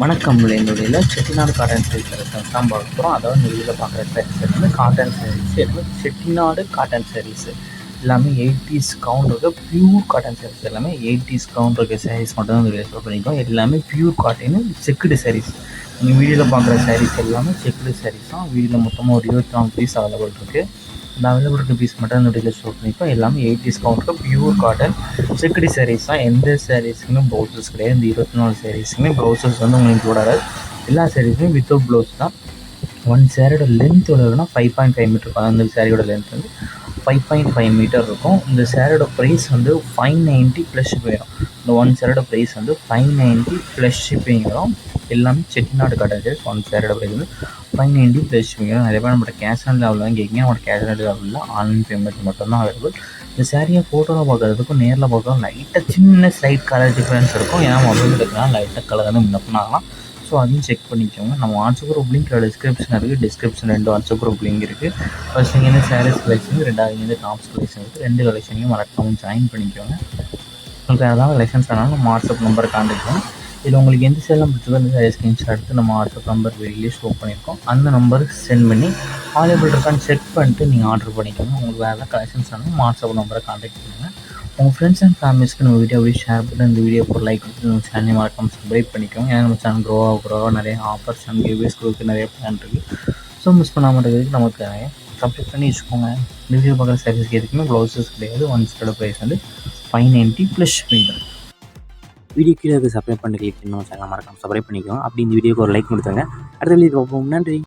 வணக்கம் என்னுடைய Chettinad cotton saris collections தான் பார்க்க போகிறோம். அதாவது இந்த வீடியோவில் பார்க்குற சாரீஸ் எல்லாமே காட்டன் சாரீஸ், எல்லாமே செட்டிநாடு காட்டன் சாரீஸ் எல்லாமே 80s கவுண்ட் இருக்க பியூர் காட்டன் சாரீஸ், எல்லாமே 80s கவுண்ட் இருக்க சாரீஸ் மட்டும் தான் இந்த வீடியோ ஷோ பண்ணியிருக்கோம். எல்லாமே பியூர் காட்டன் செக்குடு சாரீஸ். நீங்கள் வீடியோவில் பார்க்குற சாரீஸ் எல்லாமே செக்குடு சாரீஸ் தான். வீடியோவில் மொத்தமாக ஒரு 24 பீஸ் அவைலபிள் இருக்குது. இந்த அவைலபிள் இருக்க பீஸ் மட்டும் இந்த வீடியோவில் ஷோ பண்ணியிருக்கோம். எல்லாமே 80s கவுண்ட் இருக்க பியூர் காட்டன் செக்குடு சாரீஸ் தான். எந்த சாரீஸுக்குமே ப்ளவுசஸ் கிடையாது. இந்த 24 சாரீஸுக்குமே ப்ளவுசஸ் வந்து உங்களுக்கு இன்க்ளூட். எல்லா சாரீஸுமே வித்தவுட் ப்ளவுஸ் தான். ஒன் சாரியோட லென்த் எவ்வளோனா 5.5 மீட்டர் இருக்கும். அந்த சாரியோட லென்த் வந்து 5.5 மீட்டர் இருக்கும். இந்த சாரியோட ப்ரைஸ் வந்து 590 ப்ளஸ் ஷிப்பிங் வரும். இந்த ஒன் சாரியோட ப்ரைஸ் வந்து 590 ப்ளஸ் ஷிப்பிங் வரும். எல்லாமே செட்டிநாடு காட்டன் சாரீஸ். ஒன் சாரியோட ப்ரைஸ் வந்து 590 ப்ளஸ் ஷிப்பிங் வரும். நிறைய பேர் நம்மளோட கேஷ் ஆன் லெவலில் தான் கேட்குங்க. நம்மளோட கேஷ் ஆன் லெவலில் ஆன்லைன் பேமெண்ட் மட்டும் தான் அவைலபிள். இந்த சாரியை ஃபோட்டோவில் பார்க்குறதுக்கும் நேரில் பார்க்குறதுக்கும் லைட்டாக சின்ன ஸ்லைட் கலர் டிஃப்ரென்ஸ் இருக்கும். ஏன்னா மொபைல் எடுக்கலாம் லைட்டாக கலர் வந்து முன்னப்பின் ஆகலாம். ஸோ அதையும் செக் பண்ணிக்கோங்க. நம்ம வாட்ஸ்அப் குரூப் லிங்க் டிஸ்கிரிப்ஷன் இருக்குது. டிஸ்கிரிப்ஷன் 2 வாட்ஸ்அப் குரூப் லிங்க் இருக்குது. ஃபர்ஸ்ட் இங்கேருந்து சாரீஸ் கலெக்ஷன், ரெண்டாவது இங்கேருந்து டாப்ஸ் கலெக்ஷன் இருக்குது. 2 கலெக்ஷனையும் மறக்காமல் ஜாயின் பண்ணிக்கோங்க. உங்களுக்கு ஏதாவது கலெக்ஷன்ஸ் வேணாலும் நம்ம வாட்ஸ்அப் நம்பரை கான்டெக்ட் பண்ணுவோம். இதில் உங்களுக்கு எந்த சேலம் பிடிச்சதோ அந்த சாரீ ஸ்க்ரீன்ஷாட் எடுத்து நம்ம வாட்ஸ்அப் நம்பர் வெளியே ஷோ பண்ணியிருக்கோம். அந்த நம்பருக்கு சென்ட் பண்ணி அவைலபிள் இருக்கான்னு செக் பண்ணிட்டு நீங்கள் ஆர்டர் பண்ணிக்கோங்க. உங்களுக்கு வேறு ஏதாவது கலெக்ஷன்ஸ் வேணாலும் வாட்ஸ்அப் நம்பரை கான்டெக்ட் பண்ணுங்கள். உங்கள் ஃப்ரெண்ட்ஸ் அண்ட் ஃபேமிலிஸ்க்கு நம்ம வீடியோ அப்படியே ஷேர் பண்ணி இந்த வீடியோக்கு ஒரு லைக் கொடுத்து நம்ம சேனலை மறக்காமல் சப்ஸ்கிரைப் பண்ணிக்கோங்க. ஏன்னா நம்ம சேனல் க்ரோவாக நிறைய ஆஃபர்ஸ் அண்ட் கிவ்வேஸ் கொடுத்து நிறைய பிளான் இருக்குது. ஸோ மிஸ் பண்ணாமல் இருக்கிறதுக்கு நமக்கு நிறைய சப்ஸ்கிரைப் பண்ணி வச்சுக்கோங்க. இந்த வீடியோ பார்க்குற சாரீஸ்க்கு எதுக்குமே ப்ளவுசஸ் கிடையாது. ஒன் சைடோட ப்ரைஸ் வந்து 590 ப்ளஸ் ஷிப்பிங். வீடியோ கீழே சப்ஸ்கிரைப் பண்ணி கிளிக் பண்ணி நம்ம சேனலை மறக்காமல் சப்ஸ்கிரைப் பண்ணிக்கோங்க. அப்படி இந்த வீடியோக்கு ஒரு லைக் கொடுத்துருங்க. அடுத்த வீடியோ பார்ப்போம். நன்றி.